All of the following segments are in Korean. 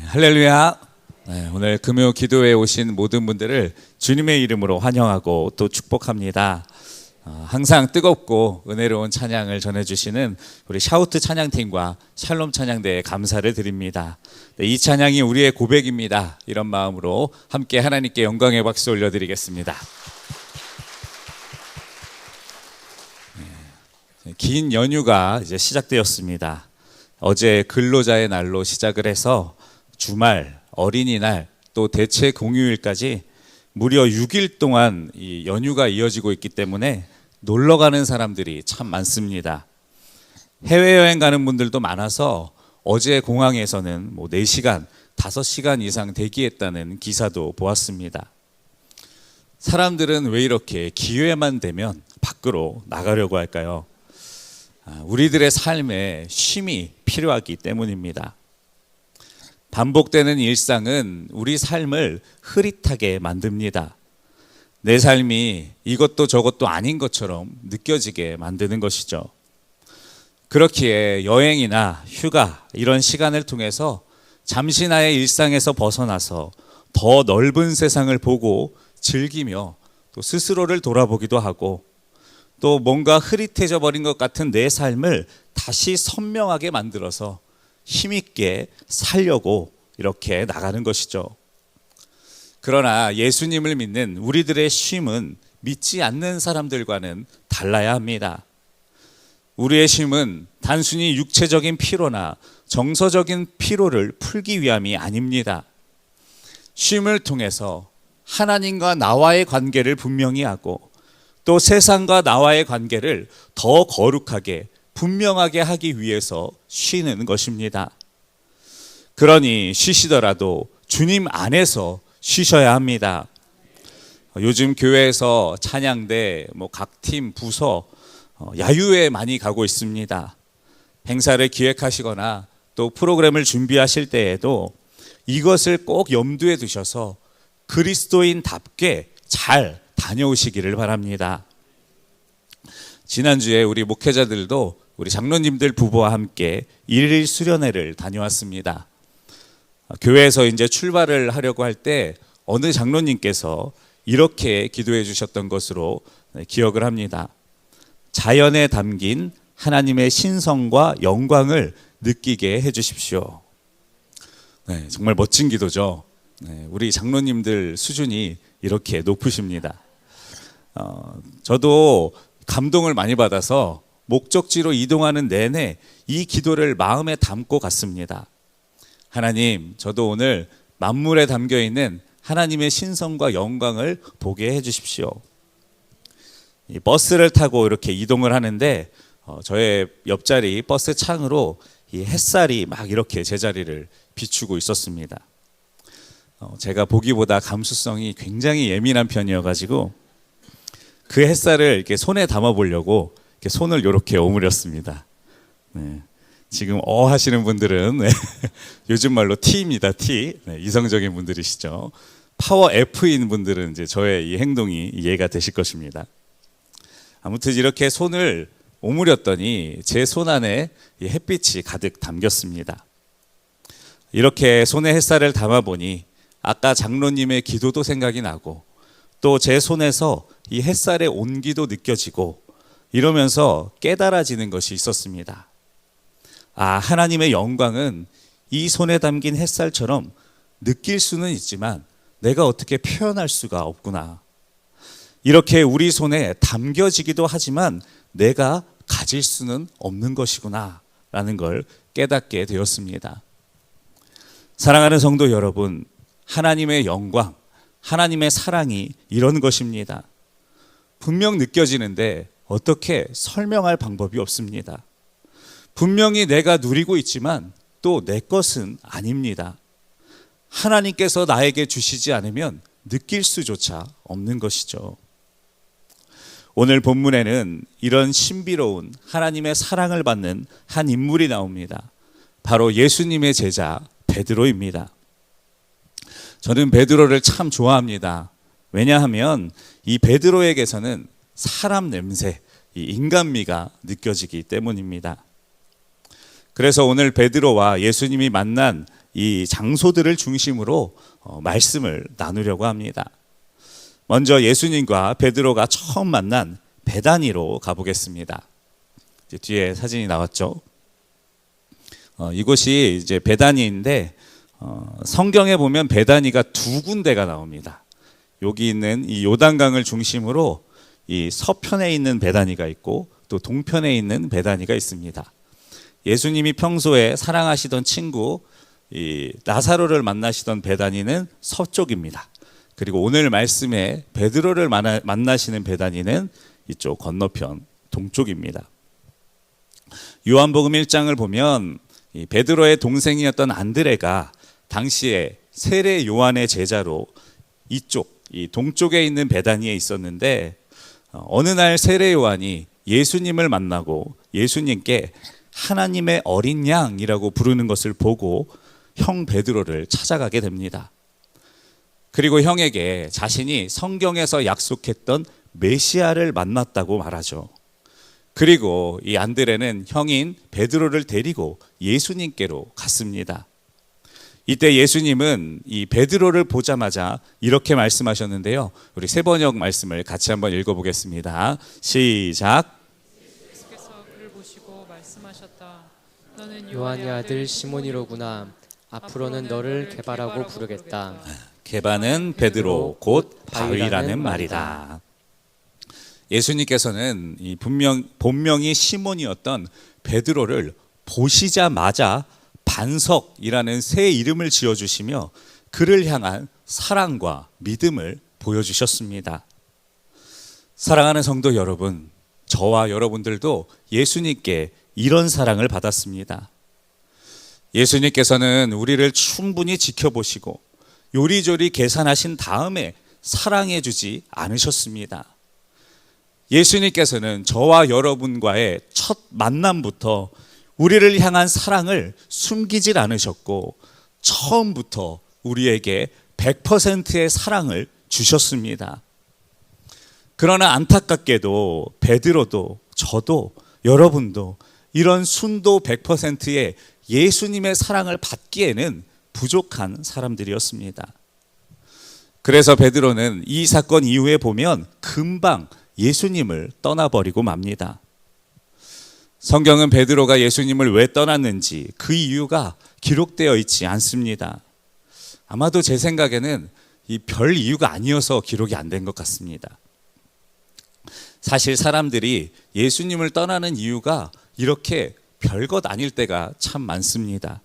할렐루야. 오늘 금요 기도회에 오신 모든 분들을 주님의 이름으로 환영하고 또 축복합니다. 항상 뜨겁고 은혜로운 찬양을 전해주시는 우리 샤우트 찬양팀과 샬롬 찬양대에 감사를 드립니다. 이 찬양이 우리의 고백입니다. 이런 마음으로 함께 하나님께 영광의 박수 올려드리겠습니다. 긴 연휴가 이제 시작되었습니다. 어제 근로자의 날로 시작을 해서 주말, 어린이날, 또 대체 공휴일까지 무려 6일 동안 이 연휴가 이어지고 있기 때문에 놀러 가는 사람들이 참 많습니다. 해외여행 가는 분들도 많아서 어제 공항에서는 4시간, 5시간 이상 대기했다는 기사도 보았습니다. 사람들은 왜 이렇게 기회만 되면 밖으로 나가려고 할까요? 우리들의 삶에 쉼이 필요하기 때문입니다. 반복되는 일상은 우리 삶을 흐릿하게 만듭니다. 내 삶이 이것도 저것도 아닌 것처럼 느껴지게 만드는 것이죠. 그렇기에 여행이나 휴가 이런 시간을 통해서 잠시 나의 일상에서 벗어나서 더 넓은 세상을 보고 즐기며 또 스스로를 돌아보기도 하고 또 뭔가 흐릿해져 버린 것 같은 내 삶을 다시 선명하게 만들어서 힘있게 살려고 이렇게 나가는 것이죠. 그러나 예수님을 믿는 우리들의 쉼은 믿지 않는 사람들과는 달라야 합니다. 우리의 쉼은 단순히 육체적인 피로나 정서적인 피로를 풀기 위함이 아닙니다. 쉼을 통해서 하나님과 나와의 관계를 분명히 하고 또 세상과 나와의 관계를 더 거룩하게 분명하게 하기 위해서 쉬는 것입니다. 그러니 쉬시더라도 주님 안에서 쉬셔야 합니다. 요즘 교회에서 찬양대, 각 팀, 부서 야유회 많이 가고 있습니다. 행사를 기획하시거나 또 프로그램을 준비하실 때에도 이것을 꼭 염두에 두셔서 그리스도인답게 잘 다녀오시기를 바랍니다. 지난주에 우리 목회자들도 우리 장로님들 부부와 함께 1일 수련회를 다녀왔습니다. 교회에서 이제 출발을 하려고 할 때 어느 장로님께서 이렇게 기도해 주셨던 것으로 기억을 합니다. 자연에 담긴 하나님의 신성과 영광을 느끼게 해 주십시오. 정말 멋진 기도죠. 우리 장로님들 수준이 이렇게 높으십니다. 저도 감동을 많이 받아서 목적지로 이동하는 내내 이 기도를 마음에 담고 갔습니다. 하나님, 저도 오늘 만물에 담겨 있는 하나님의 신성과 영광을 보게 해주십시오. 이 버스를 타고 이렇게 이동을 하는데 저의 옆자리 버스 창으로 이 햇살이 막 이렇게 제 자리를 비추고 있었습니다. 제가 보기보다 감수성이 굉장히 예민한 편이어가지고 그 햇살을 이렇게 손에 담아 보려고 이렇게 손을 이렇게 오므렸습니다. 지금 하시는 분들은 요즘 말로 T입니다. T. 이성적인 분들이시죠. 파워 F인 분들은 이제 저의 이 행동이 이해가 되실 것입니다. 아무튼 이렇게 손을 오므렸더니 제 손 안에 이 햇빛이 가득 담겼습니다. 이렇게 손에 햇살을 담아 보니 아까 장로님의 기도도 생각이 나고 또 제 손에서 이 햇살의 온기도 느껴지고 이러면서 깨달아지는 것이 있었습니다. 하나님의 영광은 이 손에 담긴 햇살처럼 느낄 수는 있지만 내가 어떻게 표현할 수가 없구나. 이렇게 우리 손에 담겨지기도 하지만 내가 가질 수는 없는 것이구나 라는 걸 깨닫게 되었습니다. 사랑하는 성도 여러분, 하나님의 영광, 하나님의 사랑이 이런 것입니다. 분명 느껴지는데 어떻게 설명할 방법이 없습니다. 분명히 내가 누리고 있지만 또 내 것은 아닙니다. 하나님께서 나에게 주시지 않으면 느낄 수조차 없는 것이죠. 오늘 본문에는 이런 신비로운 하나님의 사랑을 받는 한 인물이 나옵니다. 바로 예수님의 제자 베드로입니다. 저는 베드로를 참 좋아합니다. 왜냐하면 이 베드로에게서는 사람 냄새, 이 인간미가 느껴지기 때문입니다. 그래서 오늘 베드로와 예수님이 만난 이 장소들을 중심으로 말씀을 나누려고 합니다. 먼저 예수님과 베드로가 처음 만난 베다니로 가보겠습니다. 이제 뒤에 사진이 나왔죠. 이곳이 이제 베다니인데 성경에 보면 베다니가 두 군데가 나옵니다. 여기 있는 이 요단강을 중심으로 이 서편에 있는 베다니가 있고 또 동편에 있는 베다니가 있습니다. 예수님이 평소에 사랑하시던 친구 이 나사로를 만나시던 베다니는 서쪽입니다. 그리고 오늘 말씀에 베드로를 만나시는 베다니는 이쪽 건너편 동쪽입니다. 요한복음 1장을 보면 이 베드로의 동생이었던 안드레가 당시에 세례 요한의 제자로 이쪽 이 동쪽에 있는 베다니에 있었는데 어느 날 세례 요한이 예수님을 만나고 예수님께 하나님의 어린 양이라고 부르는 것을 보고 형 베드로를 찾아가게 됩니다. 그리고 형에게 자신이 성경에서 약속했던 메시아를 만났다고 말하죠. 그리고 이 안드레는 형인 베드로를 데리고 예수님께로 갔습니다. 이때 예수님은 이 베드로를 보자마자 이렇게 말씀하셨는데요. 우리 세번역 말씀을 같이 한번 읽어보겠습니다. 시작. 예수께서 그를 보시고 말씀하셨다. 너는 요한의 아들 시몬이로구나. 앞으로는 너를 게바라고 부르겠다. 게바는 베드로 곧 바위라는 말이다. 예수님께서는 이 본명이 시몬이었던 베드로를 보시자마자 반석이라는 새 이름을 지어주시며 그를 향한 사랑과 믿음을 보여주셨습니다. 사랑하는 성도 여러분, 저와 여러분들도 예수님께 이런 사랑을 받았습니다. 예수님께서는 우리를 충분히 지켜보시고 요리조리 계산하신 다음에 사랑해 주지 않으셨습니다. 예수님께서는 저와 여러분과의 첫 만남부터 우리를 향한 사랑을 숨기질 않으셨고 처음부터 우리에게 100%의 사랑을 주셨습니다. 그러나 안타깝게도 베드로도 저도 여러분도 이런 순도 100%의 예수님의 사랑을 받기에는 부족한 사람들이었습니다. 그래서 베드로는 이 사건 이후에 보면 금방 예수님을 떠나버리고 맙니다. 성경은 베드로가 예수님을 왜 떠났는지 그 이유가 기록되어 있지 않습니다. 아마도 제 생각에는 이 별 이유가 아니어서 기록이 안 된 것 같습니다. 사실 사람들이 예수님을 떠나는 이유가 이렇게 별것 아닐 때가 참 많습니다.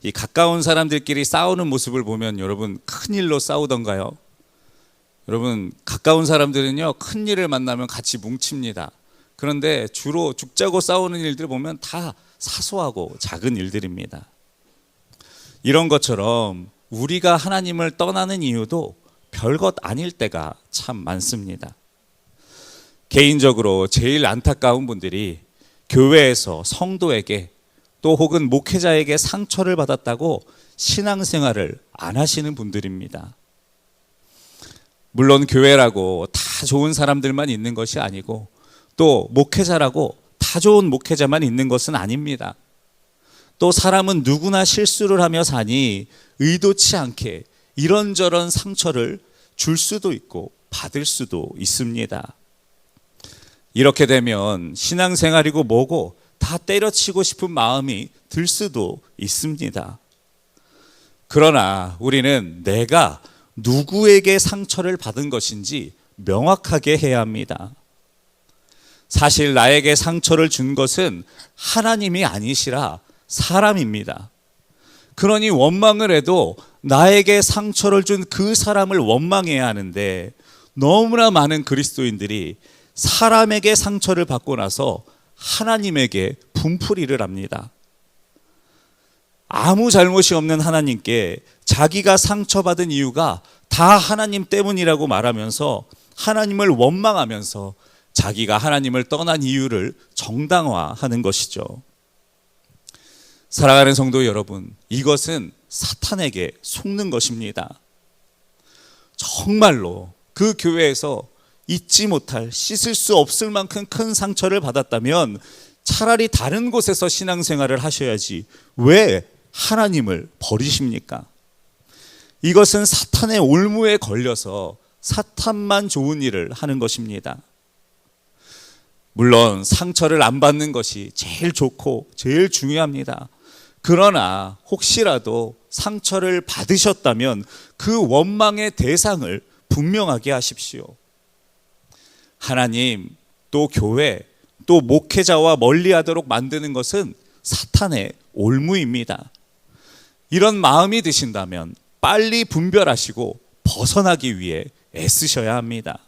이 가까운 사람들끼리 싸우는 모습을 보면 여러분 큰일로 싸우던가요? 여러분 가까운 사람들은요 큰 일을 만나면 같이 뭉칩니다. 그런데 주로 죽자고 싸우는 일들을 보면 다 사소하고 작은 일들입니다. 이런 것처럼 우리가 하나님을 떠나는 이유도 별것 아닐 때가 참 많습니다. 개인적으로 제일 안타까운 분들이 교회에서 성도에게 또 혹은 목회자에게 상처를 받았다고 신앙생활을 안 하시는 분들입니다. 물론 교회라고 다 좋은 사람들만 있는 것이 아니고 또 목회자라고 다 좋은 목회자만 있는 것은 아닙니다. 또 사람은 누구나 실수를 하며 사니 의도치 않게 이런저런 상처를 줄 수도 있고 받을 수도 있습니다. 이렇게 되면 신앙생활이고 뭐고 다 때려치고 싶은 마음이 들 수도 있습니다. 그러나 우리는 내가 누구에게 상처를 받은 것인지 명확하게 해야 합니다. 사실 나에게 상처를 준 것은 하나님이 아니시라 사람입니다. 그러니 원망을 해도 나에게 상처를 준 그 사람을 원망해야 하는데 너무나 많은 그리스도인들이 사람에게 상처를 받고 나서 하나님에게 분풀이를 합니다. 아무 잘못이 없는 하나님께 자기가 상처받은 이유가 다 하나님 때문이라고 말하면서 하나님을 원망하면서 자기가 하나님을 떠난 이유를 정당화하는 것이죠. 사랑하는 성도 여러분, 이것은 사탄에게 속는 것입니다. 정말로 그 교회에서 잊지 못할, 씻을 수 없을 만큼 큰 상처를 받았다면 차라리 다른 곳에서 신앙생활을 하셔야지 왜 하나님을 버리십니까? 이것은 사탄의 올무에 걸려서 사탄만 좋은 일을 하는 것입니다. 물론 상처를 안 받는 것이 제일 좋고 제일 중요합니다. 그러나 혹시라도 상처를 받으셨다면 그 원망의 대상을 분명하게 하십시오. 하나님, 또 교회, 또 목회자와 멀리하도록 만드는 것은 사탄의 올무입니다. 이런 마음이 드신다면 빨리 분별하시고 벗어나기 위해 애쓰셔야 합니다.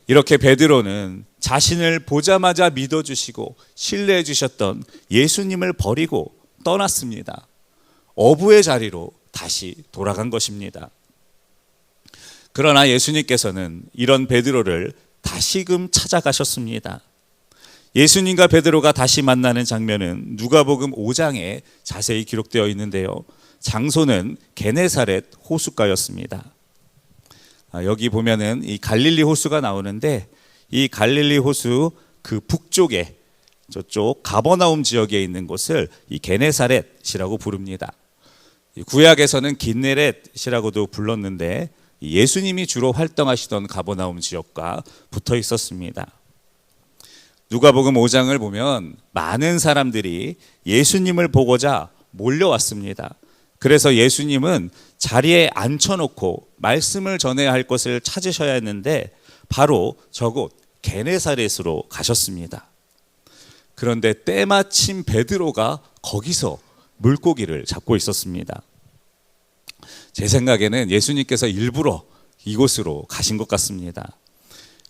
이렇게 베드로는 자신을 보자마자 믿어주시고 신뢰해 주셨던 예수님을 버리고 떠났습니다. 어부의 자리로 다시 돌아간 것입니다. 그러나 예수님께서는 이런 베드로를 다시금 찾아가셨습니다. 예수님과 베드로가 다시 만나는 장면은 누가복음 5장에 자세히 기록되어 있는데요. 장소는 게네사렛 호숫가였습니다. 여기 보면은 이 갈릴리 호수가 나오는데 이 갈릴리 호수 그 북쪽에 저쪽 가버나움 지역에 있는 곳을 이 게네사렛이라고 부릅니다. 구약에서는 긴네렛이라고도 불렀는데 예수님이 주로 활동하시던 가버나움 지역과 붙어 있었습니다. 누가복음 5장을 보면 많은 사람들이 예수님을 보고자 몰려왔습니다. 그래서 예수님은 자리에 앉혀놓고 말씀을 전해야 할 것을 찾으셔야 했는데 바로 저곳 게네사렛으로 가셨습니다. 그런데 때마침 베드로가 거기서 물고기를 잡고 있었습니다. 제 생각에는 예수님께서 일부러 이곳으로 가신 것 같습니다.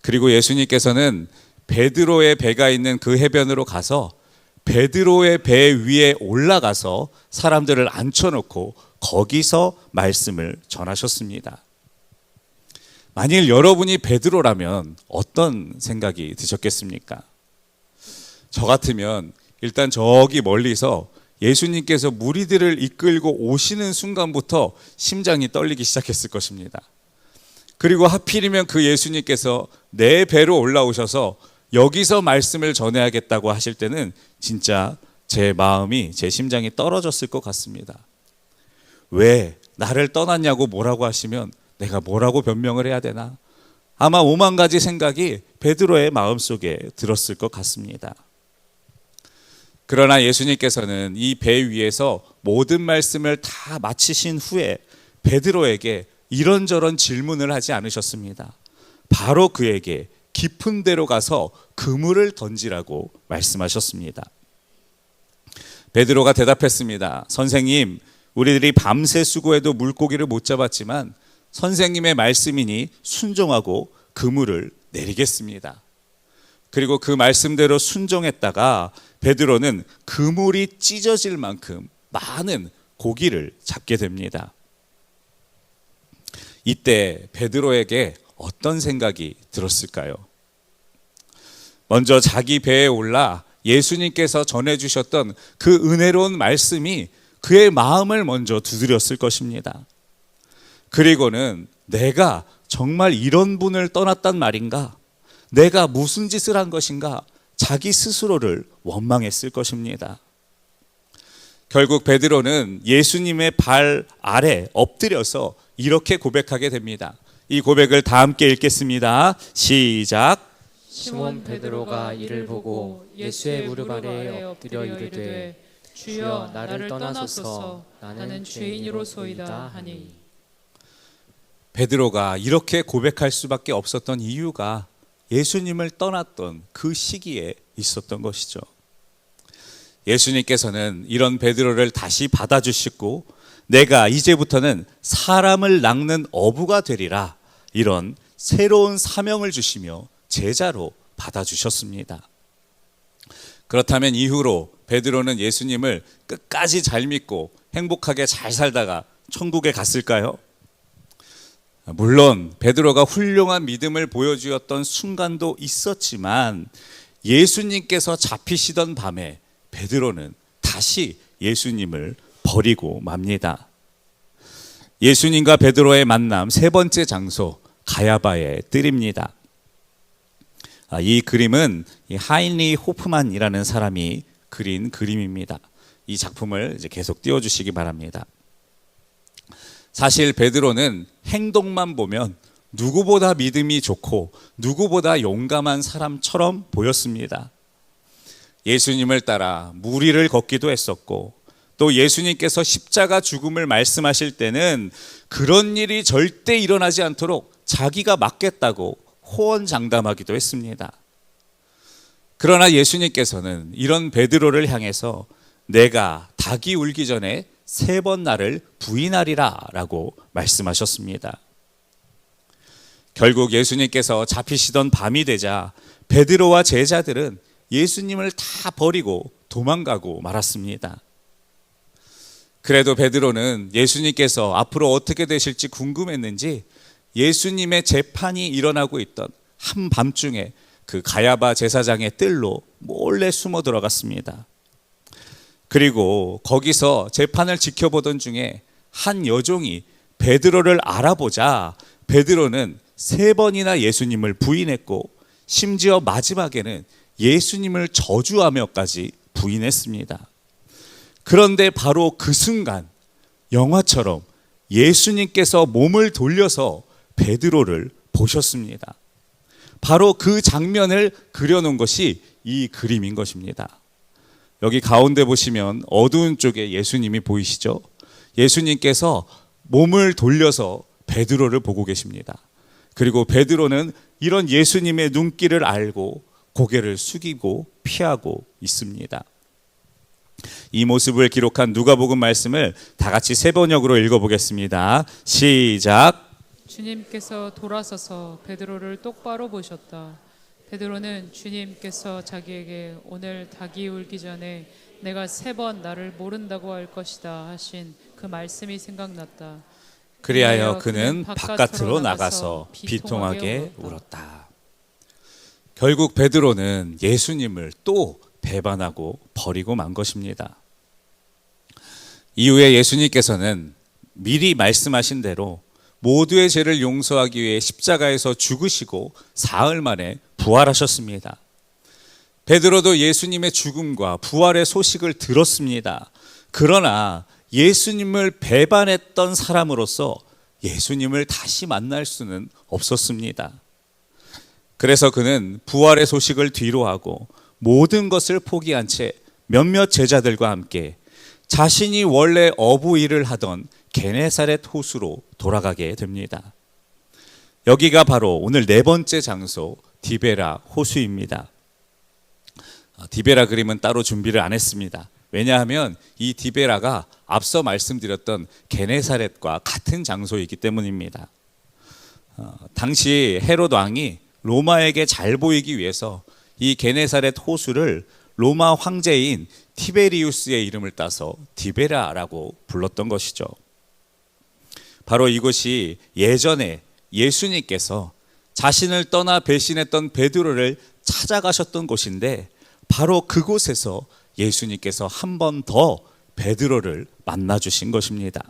그리고 예수님께서는 베드로의 배가 있는 그 해변으로 가서 베드로의 배 위에 올라가서 사람들을 앉혀놓고 거기서 말씀을 전하셨습니다. 만일 여러분이 베드로라면 어떤 생각이 드셨겠습니까? 저 같으면 일단 저기 멀리서 예수님께서 무리들을 이끌고 오시는 순간부터 심장이 떨리기 시작했을 것입니다. 그리고 하필이면 그 예수님께서 내 배로 올라오셔서 여기서 말씀을 전해야겠다고 하실 때는 진짜 제 마음이, 제 심장이 떨어졌을 것 같습니다. 왜 나를 떠났냐고 뭐라고 하시면 내가 뭐라고 변명을 해야 되나? 아마 오만 가지 생각이 베드로의 마음속에 들었을 것 같습니다. 그러나 예수님께서는 이 배 위에서 모든 말씀을 다 마치신 후에 베드로에게 이런저런 질문을 하지 않으셨습니다. 바로 그에게 깊은 데로 가서 그물을 던지라고 말씀하셨습니다. 베드로가 대답했습니다. 선생님, 우리들이 밤새 수고해도 물고기를 못 잡았지만 선생님의 말씀이니 순종하고 그물을 내리겠습니다. 그리고 그 말씀대로 순종했다가 베드로는 그물이 찢어질 만큼 많은 고기를 잡게 됩니다. 이때 베드로에게 어떤 생각이 들었을까요? 먼저 자기 배에 올라 예수님께서 전해주셨던 그 은혜로운 말씀이 그의 마음을 먼저 두드렸을 것입니다. 그리고는 내가 정말 이런 분을 떠났단 말인가? 내가 무슨 짓을 한 것인가? 자기 스스로를 원망했을 것입니다. 결국 베드로는 예수님의 발 아래 엎드려서 이렇게 고백하게 됩니다. 이 고백을 다 함께 읽겠습니다. 시작. 시몬 베드로가 이를 보고 예수의 무릎 아래에 엎드려 이르되 주여 나를 떠나소서 나는 죄인이로소이다 하니. 베드로가 이렇게 고백할 수밖에 없었던 이유가 예수님을 떠났던 그 시기에 있었던 것이죠. 예수님께서는 이런 베드로를 다시 받아주시고 내가 이제부터는 사람을 낚는 어부가 되리라, 이런 새로운 사명을 주시며 제자로 받아주셨습니다. 그렇다면 이후로 베드로는 예수님을 끝까지 잘 믿고 행복하게 잘 살다가 천국에 갔을까요? 물론 베드로가 훌륭한 믿음을 보여주었던 순간도 있었지만 예수님께서 잡히시던 밤에 베드로는 다시 예수님을 버리고 맙니다. 예수님과 베드로의 만남 세 번째 장소, 가야바의 뜰입니다. 이 그림은 하인리 호프만이라는 사람이 그린 그림입니다. 이 작품을 이제 계속 띄워주시기 바랍니다. 사실 베드로는 행동만 보면 누구보다 믿음이 좋고 누구보다 용감한 사람처럼 보였습니다. 예수님을 따라 무리를 걷기도 했었고, 또 예수님께서 십자가 죽음을 말씀하실 때는 그런 일이 절대 일어나지 않도록 자기가 막겠다고 호언장담하기도 했습니다. 그러나 예수님께서는 이런 베드로를 향해서 내가 닭이 울기 전에 3번 나를 부인하리라 라고 말씀하셨습니다. 결국 예수님께서 잡히시던 밤이 되자 베드로와 제자들은 예수님을 다 버리고 도망가고 말았습니다. 그래도 베드로는 예수님께서 앞으로 어떻게 되실지 궁금했는지 예수님의 재판이 일어나고 있던 한밤중에 그 가야바 제사장의 뜰로 몰래 숨어 들어갔습니다. 그리고 거기서 재판을 지켜보던 중에 한 여종이 베드로를 알아보자 베드로는 3번이나 예수님을 부인했고, 심지어 마지막에는 예수님을 저주하며까지 부인했습니다. 그런데 바로 그 순간 영화처럼 예수님께서 몸을 돌려서 베드로를 보셨습니다. 바로 그 장면을 그려놓은 것이 이 그림인 것입니다. 여기 가운데 보시면 어두운 쪽에 예수님이 보이시죠? 예수님께서 몸을 돌려서 베드로를 보고 계십니다. 그리고 베드로는 이런 예수님의 눈길을 알고 고개를 숙이고 피하고 있습니다. 이 모습을 기록한 누가복음 말씀을 다 같이 3번역으로 읽어보겠습니다. 시작. 주님께서 돌아서서 베드로를 똑바로 보셨다. 베드로는 주님께서 자기에게 오늘 닭이 울기 전에 내가 3번 나를 모른다고 할 것이다 하신 그 말씀이 생각났다. 그리하여 그는 바깥으로 나가서 비통하게 울었다. 결국 베드로는 예수님을 또 배반하고 버리고 만 것입니다. 이후에 예수님께서는 미리 말씀하신 대로 모두의 죄를 용서하기 위해 십자가에서 죽으시고 사흘 만에 부활하셨습니다. 베드로도 예수님의 죽음과 부활의 소식을 들었습니다. 그러나 예수님을 배반했던 사람으로서 예수님을 다시 만날 수는 없었습니다. 그래서 그는 부활의 소식을 뒤로하고 모든 것을 포기한 채 몇몇 제자들과 함께 자신이 원래 어부 일을 하던 게네사렛 호수로 돌아가게 됩니다. 여기가 바로 오늘 4번째 장소 디베라 호수입니다. 디베라 그림은 따로 준비를 안 했습니다. 왜냐하면 이 디베라가 앞서 말씀드렸던 게네사렛과 같은 장소이기 때문입니다. 당시 헤롯 왕이 로마에게 잘 보이기 위해서 이 게네사렛 호수를 로마 황제인 티베리우스의 이름을 따서 디베라라고 불렀던 것이죠. 바로 이곳이 예전에 예수님께서 자신을 떠나 배신했던 베드로를 찾아가셨던 곳인데, 바로 그곳에서 예수님께서 한 번 더 베드로를 만나 주신 것입니다.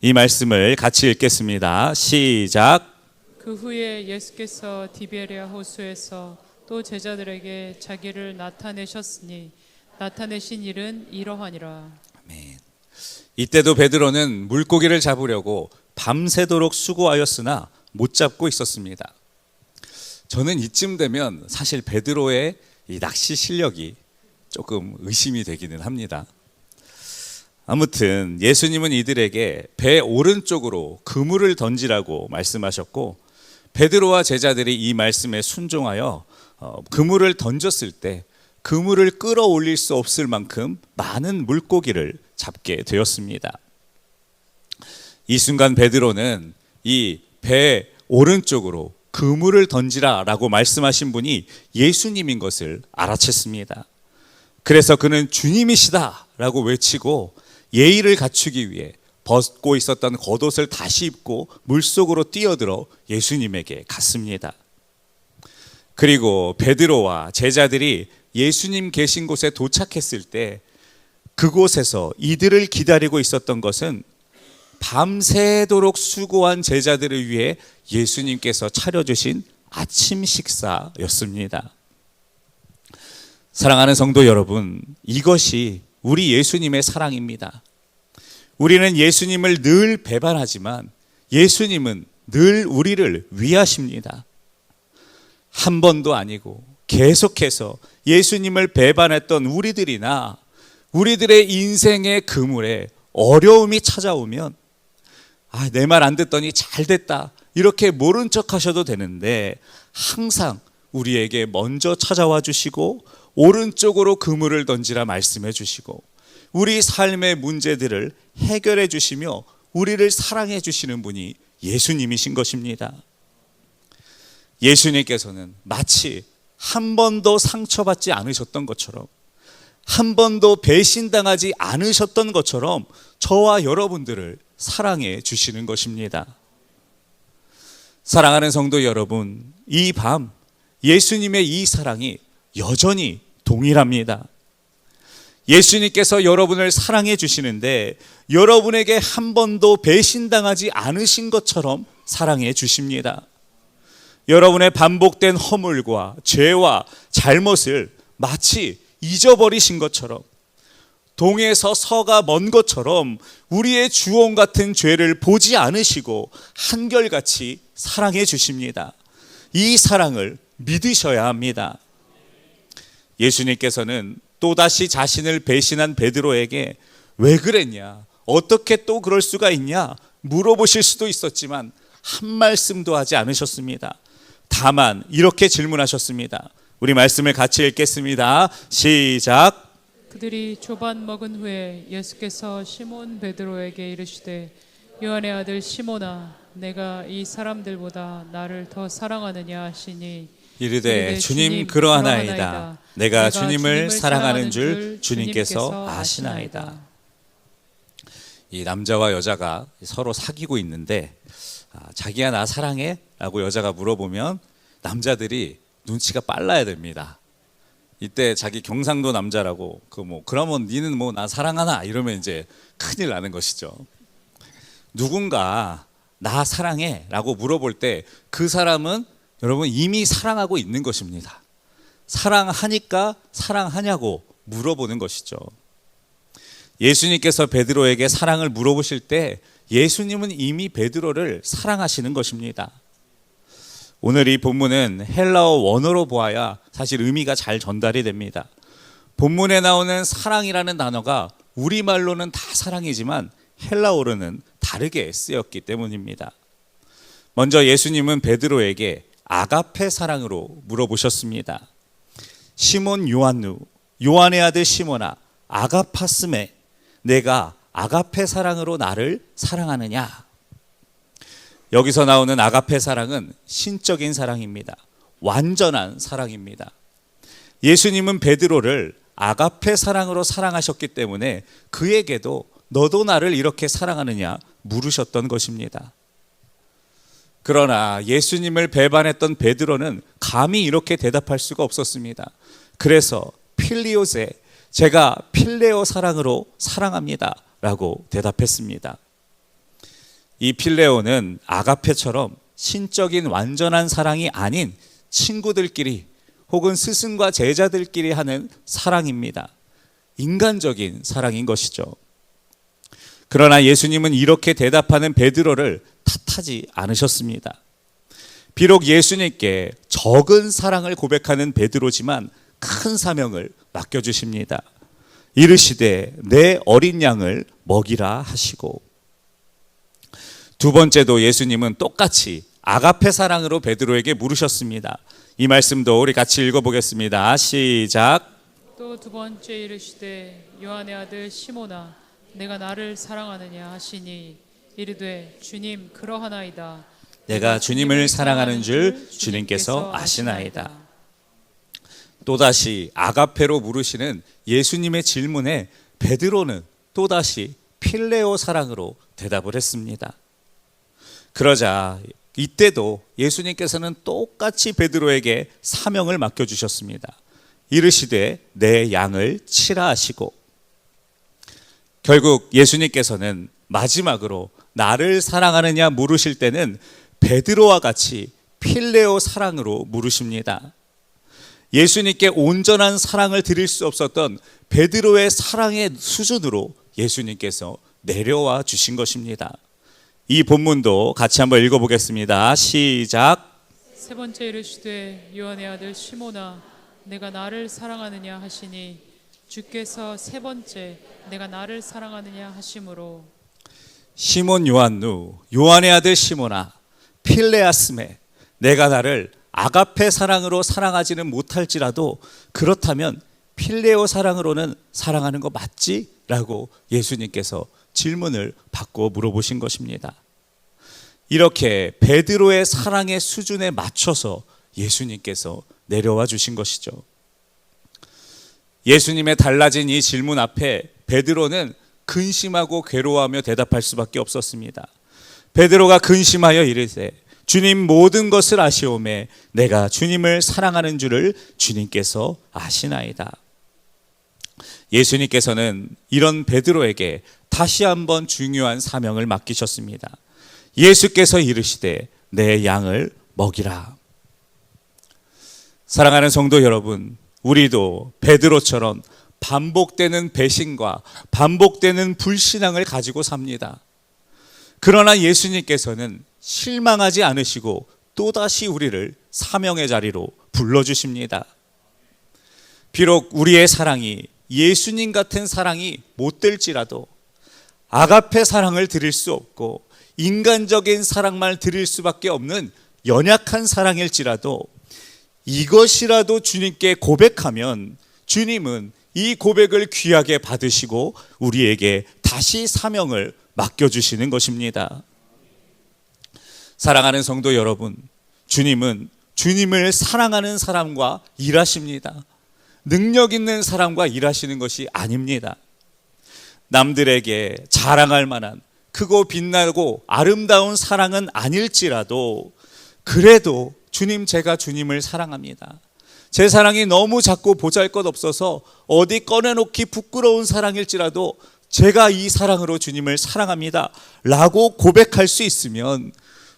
이 말씀을 같이 읽겠습니다. 시작. 그 후에 예수께서 디베랴 호수에서 또 제자들에게 자기를 나타내셨으니 나타내신 일은 이러하니라. 아멘. 이때도 베드로는 물고기를 잡으려고 밤새도록 수고하였으나 못 잡고 있었습니다. 저는 이쯤 되면 사실 베드로의 이 낚시 실력이 조금 의심이 되기는 합니다. 아무튼 예수님은 이들에게 배 오른쪽으로 그물을 던지라고 말씀하셨고, 베드로와 제자들이 이 말씀에 순종하여 그물을 던졌을 때 그물을 끌어올릴 수 없을 만큼 많은 물고기를 잡게 되었습니다. 이 순간 베드로는 이 배 오른쪽으로 그물을 던지라라고 말씀하신 분이 예수님인 것을 알아챘습니다. 그래서 그는 주님이시다라고 외치고 예의를 갖추기 위해 벗고 있었던 겉옷을 다시 입고 물속으로 뛰어들어 예수님에게 갔습니다. 그리고 베드로와 제자들이 예수님 계신 곳에 도착했을 때 그곳에서 이들을 기다리고 있었던 것은 밤새도록 수고한 제자들을 위해 예수님께서 차려주신 아침 식사였습니다. 사랑하는 성도 여러분, 이것이 우리 예수님의 사랑입니다. 우리는 예수님을 늘 배반하지만 예수님은 늘 우리를 위하십니다. 한 번도 아니고 계속해서 예수님을 배반했던 우리들이나 우리들의 인생의 그물에 어려움이 찾아오면 내 말 안 듣더니 잘 됐다 이렇게 모른 척 하셔도 되는데, 항상 우리에게 먼저 찾아와 주시고 오른쪽으로 그물을 던지라 말씀해 주시고 우리 삶의 문제들을 해결해 주시며 우리를 사랑해 주시는 분이 예수님이신 것입니다. 예수님께서는 마치 한 번도 상처받지 않으셨던 것처럼, 한 번도 배신당하지 않으셨던 것처럼 저와 여러분들을 사랑해 주시는 것입니다. 사랑하는 성도 여러분, 이 밤 예수님의 이 사랑이 여전히 동일합니다. 예수님께서 여러분을 사랑해 주시는데 여러분에게 한 번도 배신당하지 않으신 것처럼 사랑해 주십니다. 여러분의 반복된 허물과 죄와 잘못을 마치 잊어버리신 것처럼, 동에서 서가 먼 것처럼 우리의 주홍 같은 죄를 보지 않으시고 한결같이 사랑해 주십니다. 이 사랑을 믿으셔야 합니다. 예수님께서는 또다시 자신을 배신한 베드로에게 왜 그랬냐, 어떻게 또 그럴 수가 있냐 물어보실 수도 있었지만 한 말씀도 하지 않으셨습니다. 다만 이렇게 질문하셨습니다. 우리 말씀을 같이 읽겠습니다. 시작. 그들이 조반 먹은 후에 예수께서 시몬 베드로에게 이르시되 요한의 아들 시몬아, 내가 이 사람들보다 나를 더 사랑하느냐 하시니 이르되 주님 그러하나이다. 내가 주님을 사랑하는 줄 주님께서 아시나이다. 이 남자와 여자가 서로 사귀고 있는데 자기야 나 사랑해? 라고 여자가 물어보면 남자들이 눈치가 빨라야 됩니다. 이때 자기 경상도 남자라고 그러면 니는 나 사랑하나? 이러면 이제 큰일 나는 것이죠. 누군가 나 사랑해? 라고 물어볼 때 그 사람은 여러분 이미 사랑하고 있는 것입니다. 사랑하니까 사랑하냐고 물어보는 것이죠. 예수님께서 베드로에게 사랑을 물어보실 때 예수님은 이미 베드로를 사랑하시는 것입니다. 오늘 이 본문은 헬라어 원어로 보아야 사실 의미가 잘 전달이 됩니다. 본문에 나오는 사랑이라는 단어가 우리말로는 다 사랑이지만 헬라어로는 다르게 쓰였기 때문입니다. 먼저 예수님은 베드로에게 아가페 사랑으로 물어보셨습니다. 시몬 요한누, 요한의 아들 시몬아, 아가파스메, 내가 아가페 사랑으로 나를 사랑하느냐? 여기서 나오는 아가페 사랑은 신적인 사랑입니다. 완전한 사랑입니다. 예수님은 베드로를 아가페 사랑으로 사랑하셨기 때문에 그에게도 너도 나를 이렇게 사랑하느냐 물으셨던 것입니다. 그러나 예수님을 배반했던 베드로는 감히 이렇게 대답할 수가 없었습니다. 그래서 필리오세, 제가 필레오 사랑으로 사랑합니다 라고 대답했습니다. 이 필레오는 아가페처럼 신적인 완전한 사랑이 아닌 친구들끼리 혹은 스승과 제자들끼리 하는 사랑입니다. 인간적인 사랑인 것이죠. 그러나 예수님은 이렇게 대답하는 베드로를 탓하지 않으셨습니다. 비록 예수님께 적은 사랑을 고백하는 베드로지만 큰 사명을 맡겨주십니다. 이르시되 내 어린 양을 먹이라 하시고, 두 번째도 예수님은 똑같이 아가페 사랑으로 베드로에게 물으셨습니다. 이 말씀도 우리 같이 읽어보겠습니다. 시작. 또 두 번째 이르시되 요한의 아들 시몬아, 내가 나를 사랑하느냐 하시니 이르되 주님 그러하나이다. 내가 주님을 사랑하는 줄 주님께서 아시나이다. 또다시 아가페로 물으시는 예수님의 질문에 베드로는 또다시 필레오 사랑으로 대답을 했습니다. 그러자 이때도 예수님께서는 똑같이 베드로에게 사명을 맡겨주셨습니다. 이르시되 내 양을 치라 하시고, 결국 예수님께서는 마지막으로 나를 사랑하느냐 물으실 때는 베드로와 같이 필레오 사랑으로 물으십니다. 예수님께 온전한 사랑을 드릴 수 없었던 베드로의 사랑의 수준으로 예수님께서 내려와 주신 것입니다. 이 본문도 같이 한번 읽어보겠습니다. 시작. 세 번째 이르시되 요한의 아들 시몬아 내가 나를 사랑하느냐 하시니 주께서 세 번째 내가 나를 사랑하느냐 하심으로 시몬 요한누 요한의 아들 시몬아 필레아스메 내가 나를 아가페 사랑으로 사랑하지는 못할지라도 그렇다면 필레오 사랑으로는 사랑하는 거 맞지? 라고 예수님께서 질문을 받고 물어보신 것입니다. 이렇게 베드로의 사랑의 수준에 맞춰서 예수님께서 내려와 주신 것이죠. 예수님의 달라진 이 질문 앞에 베드로는 근심하고 괴로워하며 대답할 수밖에 없었습니다. 베드로가 근심하여 이르되 주님 모든 것을 아시오매 내가 주님을 사랑하는 줄을 주님께서 아시나이다. 예수님께서는 이런 베드로에게 다시 한번 중요한 사명을 맡기셨습니다. 예수께서 이르시되 내 양을 먹이라. 사랑하는 성도 여러분, 우리도 베드로처럼 반복되는 배신과 반복되는 불신앙을 가지고 삽니다. 그러나 예수님께서는 실망하지 않으시고 또다시 우리를 사명의 자리로 불러주십니다. 비록 우리의 사랑이 예수님 같은 사랑이 못 될지라도 아가페 사랑을 드릴 수 없고 인간적인 사랑만 드릴 수밖에 없는 연약한 사랑일지라도 이것이라도 주님께 고백하면 주님은 이 고백을 귀하게 받으시고 우리에게 다시 사명을 맡겨주시는 것입니다. 사랑하는 성도 여러분, 주님은 주님을 사랑하는 사람과 일하십니다. 능력 있는 사람과 일하시는 것이 아닙니다. 남들에게 자랑할 만한 크고 빛나고 아름다운 사랑은 아닐지라도 그래도 주님, 제가 주님을 사랑합니다. 제 사랑이 너무 작고 보잘것없어서 어디 꺼내놓기 부끄러운 사랑일지라도 제가 이 사랑으로 주님을 사랑합니다 라고 고백할 수 있으면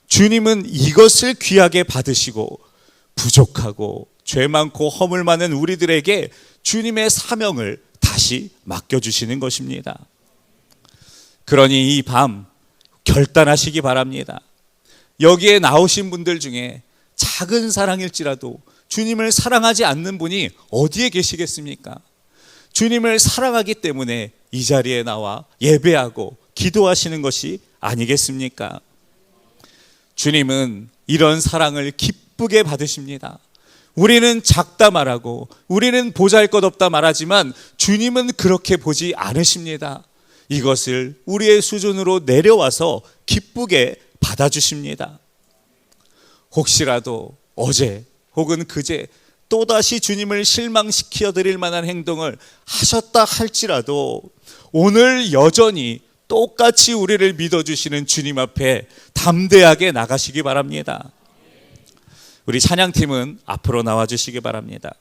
주님은 이것을 귀하게 받으시고 부족하고 죄 많고 허물 많은 우리들에게 주님의 사명을 다시 맡겨주시는 것입니다. 그러니 이 밤 결단하시기 바랍니다. 여기에 나오신 분들 중에 작은 사랑일지라도 주님을 사랑하지 않는 분이 어디에 계시겠습니까? 주님을 사랑하기 때문에 이 자리에 나와 예배하고 기도하시는 것이 아니겠습니까? 주님은 이런 사랑을 기쁘게 받으십니다. 우리는 작다 말하고 우리는 보잘것없다 말하지만 주님은 그렇게 보지 않으십니다. 이것을 우리의 수준으로 내려와서 기쁘게 받아주십니다. 혹시라도 어제 혹은 그제 또다시 주님을 실망시켜 드릴 만한 행동을 하셨다 할지라도 오늘 여전히 똑같이 우리를 믿어주시는 주님 앞에 담대하게 나가시기 바랍니다. 우리 찬양팀은 앞으로 나와주시기 바랍니다.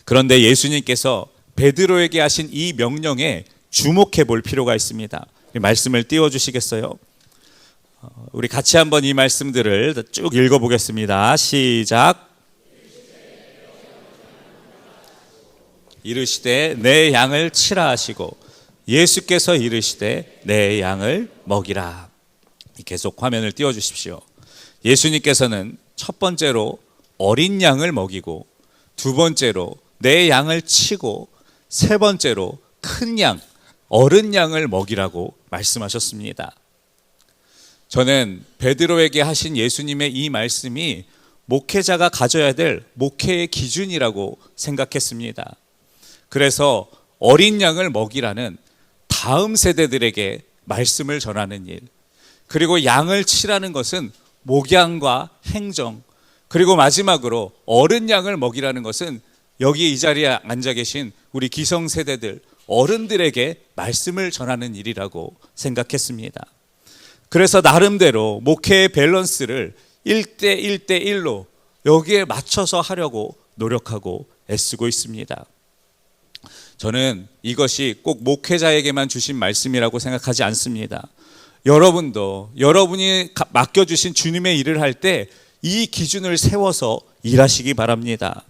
그런데 예수님께서 베드로에게 하신 이 명령에 주목해 볼 필요가 있습니다. 말씀을 띄워주시겠어요? 우리 같이 한번 이 말씀들을 쭉 읽어보겠습니다. 시작. 이르시되 내 양을 치라 하시고 예수께서 이르시되 내 양을 먹이라. 계속 화면을 띄워주십시오. 예수님께서는 첫 번째로 어린 양을 먹이고 두 번째로 내 양을 치고 세 번째로 큰 양, 어른 양을 먹이라고 말씀하셨습니다. 저는 베드로에게 하신 예수님의 이 말씀이 목회자가 가져야 될 목회의 기준이라고 생각했습니다. 그래서 어린 양을 먹이라는 다음 세대들에게 말씀을 전하는 일, 그리고 양을 치라는 것은 목양과 행정, 그리고 마지막으로 어른 양을 먹이라는 것은 여기 이 자리에 앉아 계신 우리 기성세대들 어른들에게 말씀을 전하는 일이라고 생각했습니다. 그래서 나름대로 목회의 밸런스를 1대 1대 1로 여기에 맞춰서 하려고 노력하고 애쓰고 있습니다. 저는 이것이 꼭 목회자에게만 주신 말씀이라고 생각하지 않습니다. 여러분도 여러분이 맡겨주신 주님의 일을 할 때 이 기준을 세워서 일하시기 바랍니다.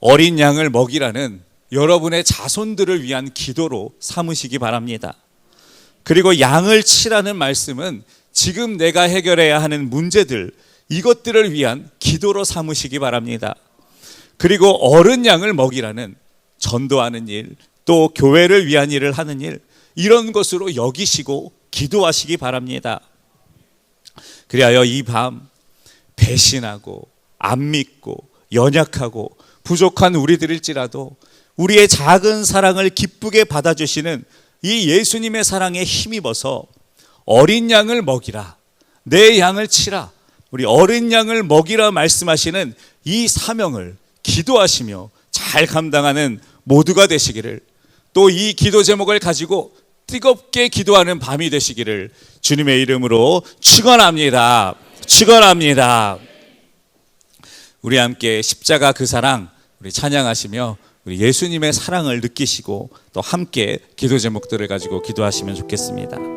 어린 양을 먹이라는 여러분의 자손들을 위한 기도로 삼으시기 바랍니다. 그리고 양을 치라는 말씀은 지금 내가 해결해야 하는 문제들, 이것들을 위한 기도로 삼으시기 바랍니다. 그리고 어른 양을 먹이라는 전도하는 일, 또 교회를 위한 일을 하는 일, 이런 것으로 여기시고 기도하시기 바랍니다. 그리하여 이 밤 배신하고 안 믿고 연약하고 부족한 우리들일지라도 우리의 작은 사랑을 기쁘게 받아주시는 이 예수님의 사랑에 힘입어서 어린 양을 먹이라, 내 양을 치라, 우리 어린 양을 먹이라 말씀하시는 이 사명을 기도하시며 잘 감당하는 모두가 되시기를, 또 이 기도 제목을 가지고 뜨겁게 기도하는 밤이 되시기를 주님의 이름으로 축원합니다. 축원합니다. 우리 함께 십자가 그 사랑 우리 찬양하시며 우리 예수님의 사랑을 느끼시고 또 함께 기도 제목들을 가지고 기도하시면 좋겠습니다.